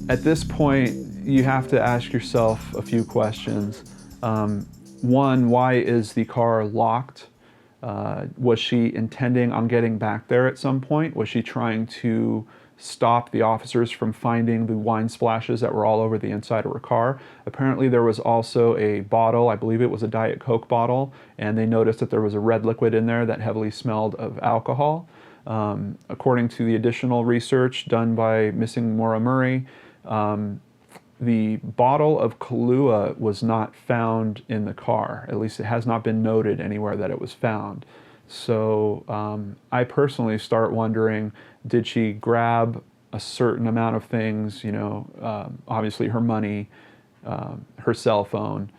At this point, you have to ask yourself a few questions. One, why is the car locked? Was she intending on getting back there at some point? Was she trying to stop the officers from finding the wine splashes that were all over the inside of her car? Apparently there was also a bottle, I believe it was a Diet Coke bottle, and they noticed that there was a red liquid in there that heavily smelled of alcohol. According to the additional research done by missing Maura Murray, the bottle of Kahlua was not found in the car. At least it has not been noted anywhere that it was found. So I personally start wondering, did she grab a certain amount of things, you know, obviously her money, her cell phone,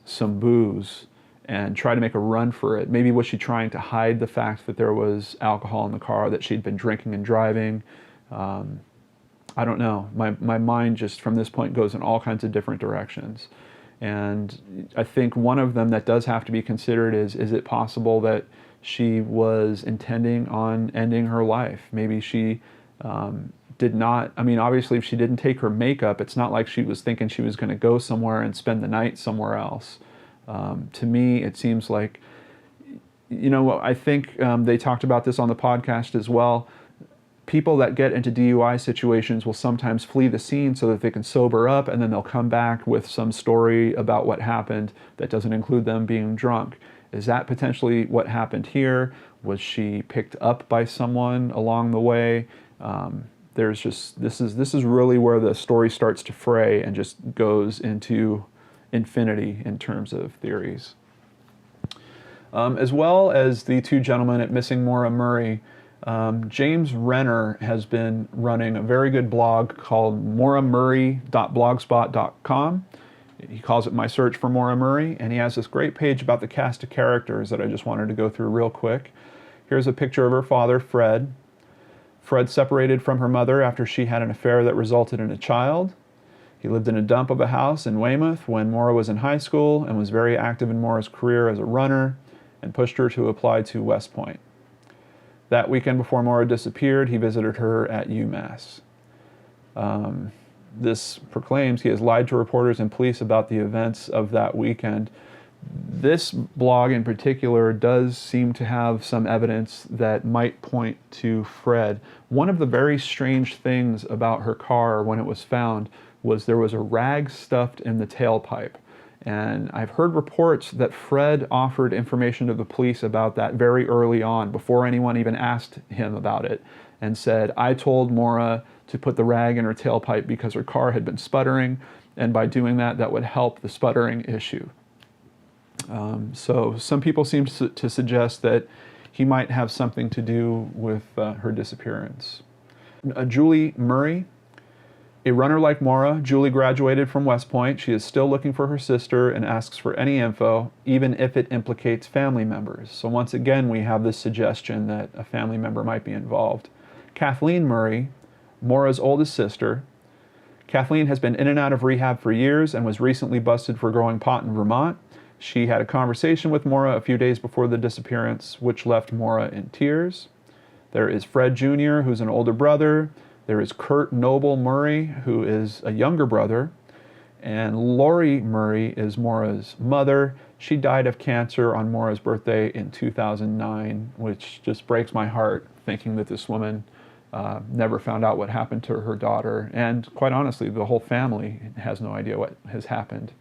some booze, and try to make a run for it? Maybe was she trying to hide the fact that there was alcohol in the car, that she'd been drinking and driving? I don't know. My mind just from this point goes in all kinds of different directions. And I think one of them that does have to be considered is it possible that she was intending on ending her life? Maybe she did not, I mean, obviously if she didn't take her makeup, it's not like she was thinking she was going to go somewhere and spend the night somewhere else. To me, it seems like, you know, I think they talked about this on the podcast as well. People that get into DUI situations will sometimes flee the scene so that they can sober up, and then they'll come back with some story about what happened that doesn't include them being drunk. Is that potentially what happened here? Was she picked up by someone along the way? There's just, this is really where the story starts to fray and just goes into infinity in terms of theories. As well as the two gentlemen at Missing Maura Murray, James Renner has been running a very good blog called mauramurray.blogspot.com. He calls it My Search for Maura Murray, and he has this great page about the cast of characters that I just wanted to go through real quick. Here's a picture of her father, Fred. Fred separated from her mother after she had an affair that resulted in a child. He lived in a dump of a house in Weymouth when Maura was in high school and was very active in Maura's career as a runner and pushed her to apply to West Point. That weekend before Maura disappeared, he visited her at UMass. This proclaims he has lied to reporters and police about the events of that weekend. This blog in particular does seem to have some evidence that might point to Fred. One of the very strange things about her car when it was found was there was a rag stuffed in the tailpipe. And I've heard reports that Fred offered information to the police about that very early on, before anyone even asked him about it, and said, I told Maura to put the rag in her tailpipe because her car had been sputtering, and by doing that, that would help the sputtering issue. So some people seem to suggest that he might have something to do with her disappearance. Julie Murray. A runner like Maura, Julie graduated from West Point. She is still looking for her sister and asks for any info, even if it implicates family members. So once again, we have this suggestion that a family member might be involved. Kathleen Murray, Maura's oldest sister. Kathleen has been in and out of rehab for years and was recently busted for growing pot in Vermont. She had a conversation with Maura a few days before the disappearance, which left Maura in tears. There is Fred Jr., who's an older brother. There is Kurt Noble Murray, who is a younger brother, and Lori Murray is Maura's mother. She died of cancer on Maura's birthday in 2009, which just breaks my heart thinking that this woman never found out what happened to her daughter. And quite honestly, the whole family has no idea what has happened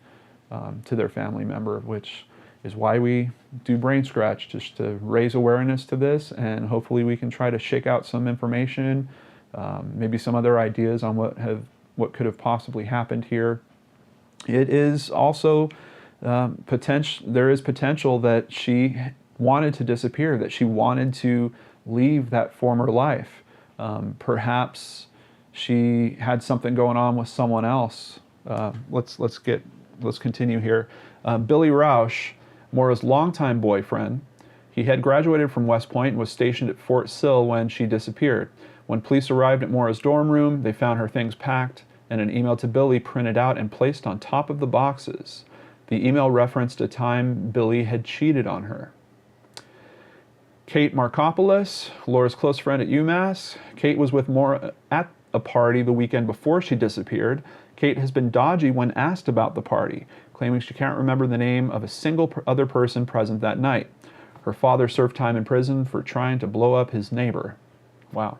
to their family member, which is why we do BrainScratch, just to raise awareness to this, and hopefully we can try to shake out some information, maybe some other ideas on what could have possibly happened here. It is also there is potential that she wanted to disappear, that she wanted to leave that former life. Perhaps she had something going on with someone else. Let's continue here. Billy Rausch, Maura's longtime boyfriend. He had graduated from West Point and was stationed at Fort Sill when she disappeared. When police arrived at Maura's dorm room, they found her things packed and an email to Billy printed out and placed on top of the boxes. The email referenced a time Billy had cheated on her. Kate Markopoulos, Laura's close friend at UMass. Kate was with Maura at a party the weekend before she disappeared, Kate has been dodgy when asked about the party, claiming she can't remember the name of a single other person present that night. Her father served time in prison for trying to blow up his neighbor. Wow.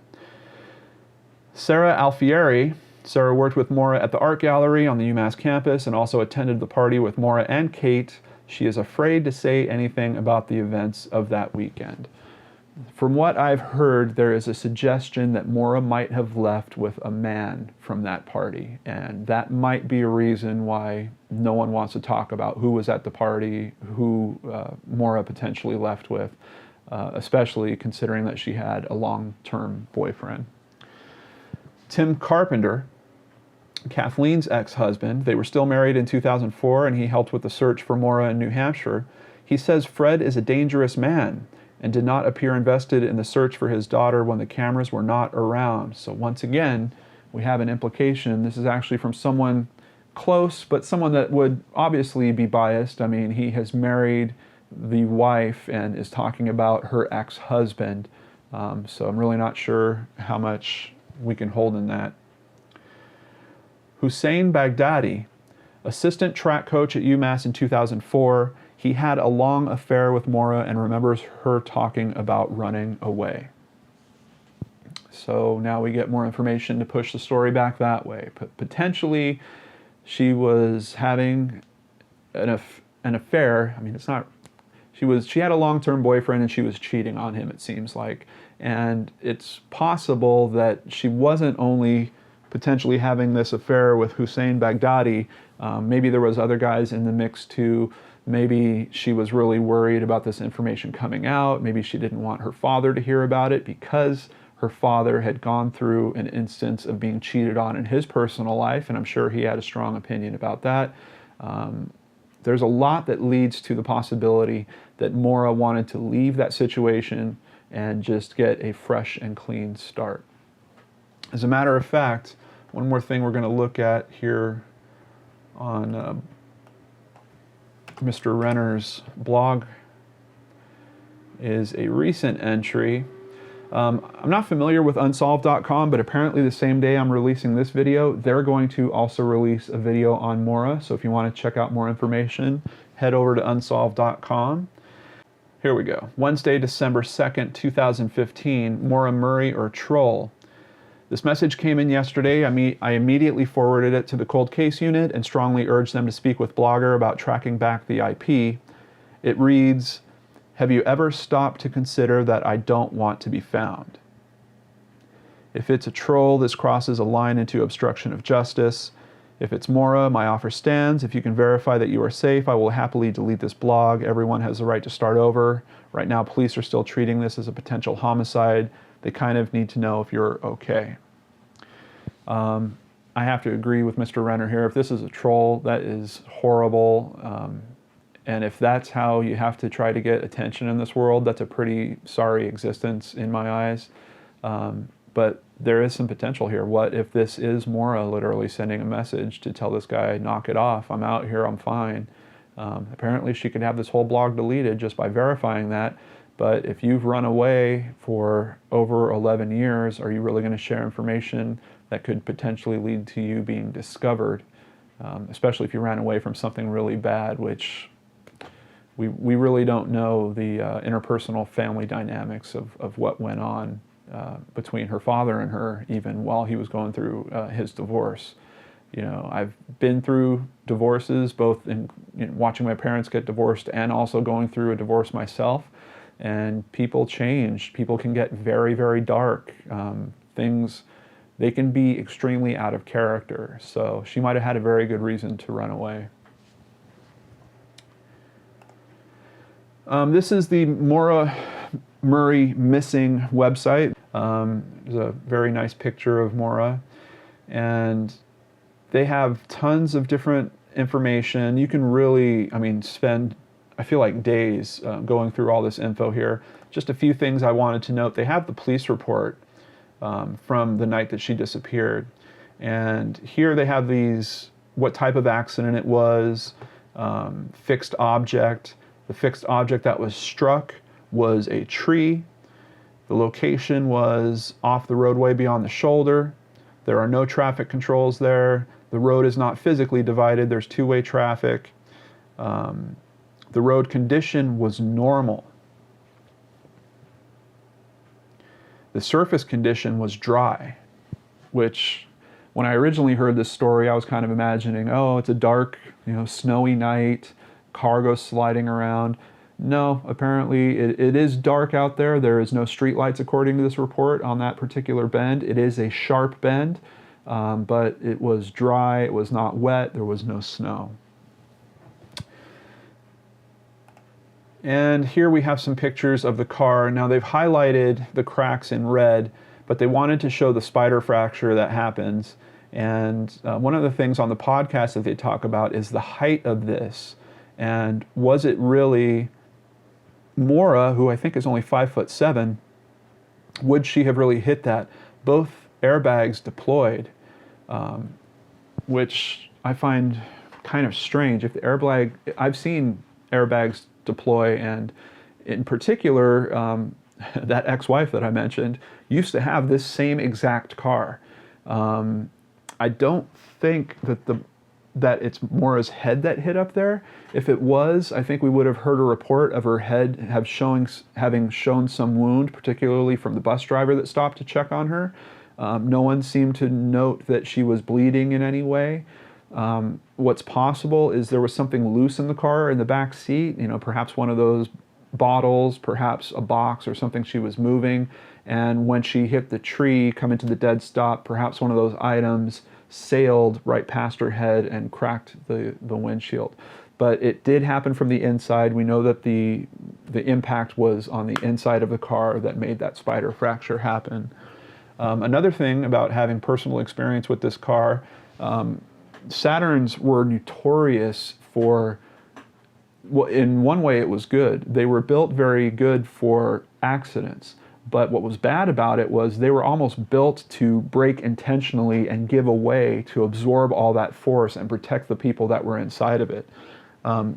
Sarah Alfieri. Sarah worked with Maura at the art gallery on the UMass campus and also attended the party with Maura and Kate. She is afraid to say anything about the events of that weekend. From what I've heard, there is a suggestion that Maura might have left with a man from that party, and that might be a reason why no one wants to talk about who was at the party, who Maura potentially left with, especially considering that she had a long-term boyfriend. Tim Carpenter, Kathleen's ex-husband, they were still married in 2004, and he helped with the search for Maura in New Hampshire. He says Fred is a dangerous man and did not appear invested in the search for his daughter when the cameras were not around. So once again, we have an implication. This is actually from someone close, but someone that would obviously be biased. I mean, he has married the wife and is talking about her ex-husband. So I'm really not sure how much we can hold in that. Hussein Baghdadi, assistant track coach at UMass in 2004, he had a long affair with Maura and remembers her talking about running away. So now we get more information to push the story back that way. Potentially, she was having an affair. I mean, it's not. She had a long-term boyfriend and she was cheating on him, it seems like. And it's possible that she wasn't only potentially having this affair with Hussein Baghdadi. Maybe there was other guys in the mix too. Maybe she was really worried about this information coming out. Maybe she didn't want her father to hear about it because her father had gone through an instance of being cheated on in his personal life, and I'm sure he had a strong opinion about that. There's a lot that leads to the possibility that Maura wanted to leave that situation and just get a fresh and clean start. As a matter of fact, one more thing we're going to look at here on Mr. Renner's blog is a recent entry. I'm not familiar with unsolved.com, but apparently the same day I'm releasing this video, they're going to also release a video on Maura. So if you want to check out more information, head over to unsolved.com. Here we go. Wednesday, December 2nd, 2015, Maura Murray or Troll. This message came in yesterday. I immediately forwarded it to the cold case unit and strongly urged them to speak with Blogger about tracking back the IP. It reads, "Have you ever stopped to consider that I don't want to be found? If it's a troll, this crosses a line into obstruction of justice. If it's Maura, my offer stands. If you can verify that you are safe, I will happily delete this blog. Everyone has the right to start over. Right now, police are still treating this as a potential homicide. They kind of need to know if you're okay." I have to agree with Mr. Renner here. If this is a troll, that is horrible. And if that's how you have to try to get attention in this world, that's a pretty sorry existence in my eyes. But there is some potential here. What if this is Maura literally sending a message to tell this guy, knock it off, I'm out here, I'm fine. Apparently she could have this whole blog deleted just by verifying that. But if you've run away for over 11 years, are you really going to share information that could potentially lead to you being discovered? Especially if you ran away from something really bad, which we really don't know the interpersonal family dynamics of what went on between her father and her, even while he was going through his divorce. You know, I've been through divorces, both in watching my parents get divorced and also going through a divorce myself. And people change. People can get very, very dark. They can be extremely out of character. So she might have had a very good reason to run away. This is the Maura Murray missing website. There's a very nice picture of Maura. And they have tons of different information. You can really, spend, I feel like, days going through all this info here. Just a few things I wanted to note. They have the police report from the night that she disappeared. And here they have these, what type of accident it was, fixed object. The fixed object that was struck was a tree. The location was off the roadway beyond the shoulder. There are no traffic controls there. The road is not physically divided. There's two-way traffic. The road condition was normal. The surface condition was dry, which when I originally heard this story, I was kind of imagining, oh, it's a dark, snowy night, car goes sliding around. No, apparently it is dark out there. There is no streetlights according to this report on that particular bend. It is a sharp bend, but it was dry, it was not wet, there was no snow. And here we have some pictures of the car. Now they've highlighted the cracks in red, but they wanted to show the spider fracture that happens. And one of the things on the podcast that they talk about is the height of this. And was it really Maura, who I think is only 5'7", would she have really hit that? Both airbags deployed, which I find kind of strange. If the airbag, I've seen airbags deploy, and in particular, that ex-wife that I mentioned used to have this same exact car. I don't think that it's Maura's head that hit up there. If it was, I think we would have heard a report of her head having shown some wound, particularly from the bus driver that stopped to check on her. No one seemed to note that she was bleeding in any way. What's possible is there was something loose in the car in the back seat, perhaps one of those bottles, perhaps a box or something she was moving, and when she hit the tree, coming to the dead stop, perhaps one of those items sailed right past her head and cracked the windshield. But it did happen from the inside. We know that the impact was on the inside of the car that made that spider fracture happen. Another thing about having personal experience with this car, Saturns were notorious for, well, in one way it was good. They were built very good for accidents. But what was bad about it was they were almost built to brake intentionally and give away to absorb all that force and protect the people that were inside of it.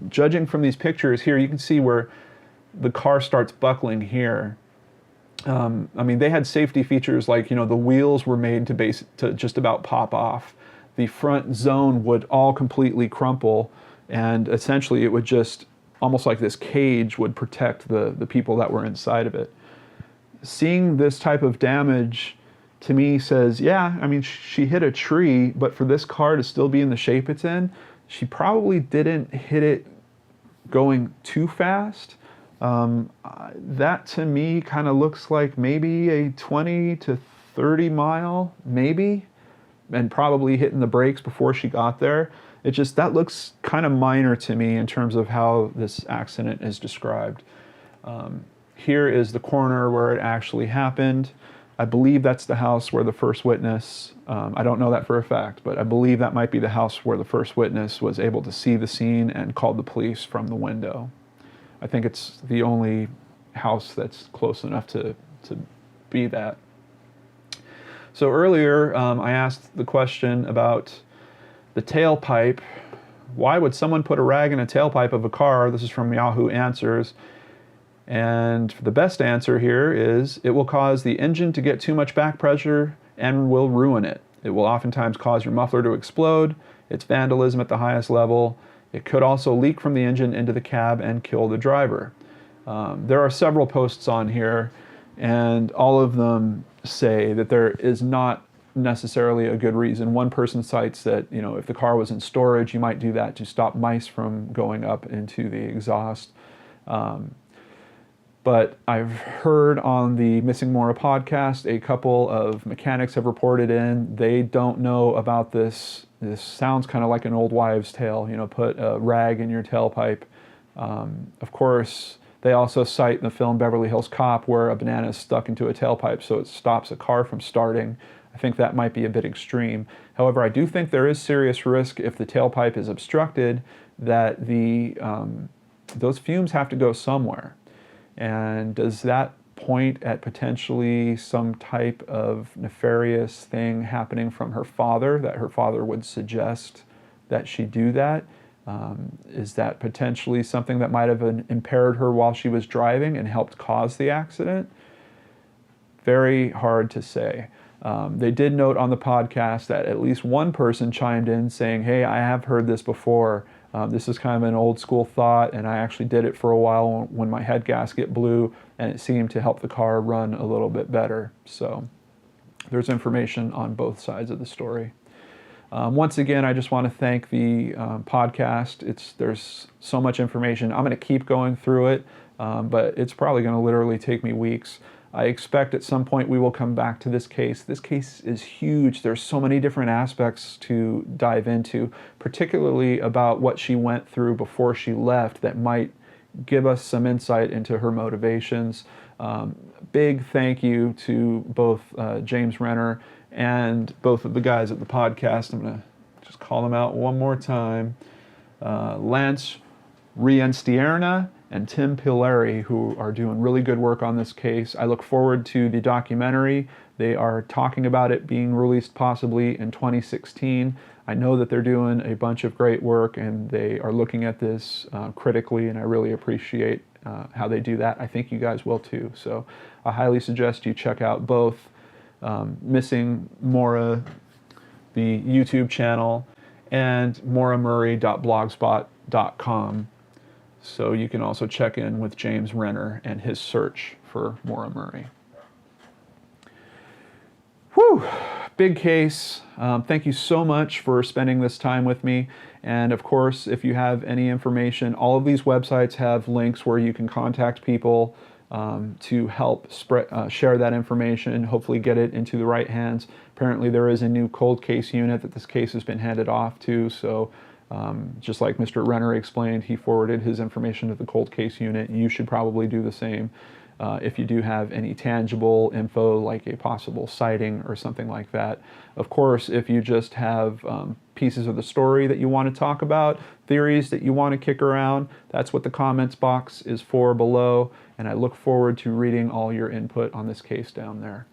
Judging from these pictures here, you can see where the car starts buckling here. I mean, they had safety features like, the wheels were made to just about pop off. The front zone would all completely crumple, and essentially it would just, almost like this cage, would protect the people that were inside of it. Seeing this type of damage to me says, yeah, I mean, she hit a tree, but for this car to still be in the shape it's in, she probably didn't hit it going too fast. That to me kind of looks like maybe a 20 to 30 mile, maybe, and probably hitting the brakes before she got there. That looks kind of minor to me in terms of how this accident is described. Here is the corner where it actually happened. I believe that's the house where the first witness, I don't know that for a fact, but I believe that might be the house where the first witness was able to see the scene and called the police from the window. I think it's the only house that's close enough to be that. So earlier, I asked the question about the tailpipe. Why would someone put a rag in a tailpipe of a car? This is from Yahoo Answers. And the best answer here is it will cause the engine to get too much back pressure and will ruin it. It will oftentimes cause your muffler to explode. It's vandalism at the highest level. It could also leak from the engine into the cab and kill the driver. There are several posts on here, and all of them say that there is not necessarily a good reason. One person cites that, if the car was in storage, you might do that to stop mice from going up into the exhaust. But I've heard on the Missing Maura podcast, a couple of mechanics have reported in. They don't know about this. This sounds kind of like an old wives' tale, put a rag in your tailpipe. Of course, they also cite in the film Beverly Hills Cop where a banana is stuck into a tailpipe so it stops a car from starting. I think that might be a bit extreme. However, I do think there is serious risk if the tailpipe is obstructed that those fumes have to go somewhere. And does that point at potentially some type of nefarious thing happening from her father, that her father would suggest that she do that? Is that potentially something that might have impaired her while she was driving and helped cause the accident? Very hard to say. They did note on the podcast that at least one person chimed in saying, hey, I have heard this before. This is kind of an old school thought, and I actually did it for a while when my head gasket blew, and it seemed to help the car run a little bit better. So there's information on both sides of the story. Once again, I just want to thank the podcast. There's so much information. I'm going to keep going through it, but it's probably going to literally take me weeks. I expect at some point we will come back to this case. This case is huge. There's so many different aspects to dive into, particularly about what she went through before she left that might give us some insight into her motivations. Big thank you to both James Renner and both of the guys at the podcast. I'm going to just call them out one more time. Lance Rienstierna and Tim Pilleri, who are doing really good work on this case. I look forward to the documentary. They are talking about it being released possibly in 2016. I know that they're doing a bunch of great work and they are looking at this critically, and I really appreciate how they do that. I think you guys will too. So I highly suggest you check out both Missing Maura, the YouTube channel, and mauramurray.blogspot.com. So you can also check in with James Renner and his search for Maura Murray. Whew, big case. Thank you so much for spending this time with me. And of course, if you have any information, all of these websites have links where you can contact people to help share that information, hopefully get it into the right hands. Apparently there is a new cold case unit that this case has been handed off to, so just like Mr. Renner explained, he forwarded his information to the cold case unit. You should probably do the same if you do have any tangible info like a possible sighting or something like that. Of course, if you just have pieces of the story that you want to talk about, theories that you want to kick around, that's what the comments box is for below, and I look forward to reading all your input on this case down there.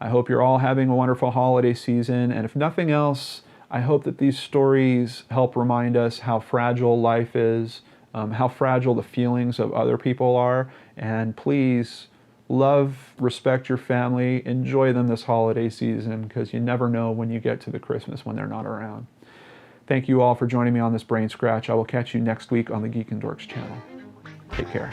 I hope you're all having a wonderful holiday season, and if nothing else, I hope that these stories help remind us how fragile life is, how fragile the feelings of other people are, and please love, respect your family, enjoy them this holiday season, because you never know when you get to the Christmas when they're not around. Thank you all for joining me on this Brain Scratch. I will catch you next week on the Geek and Dorks channel. Take care.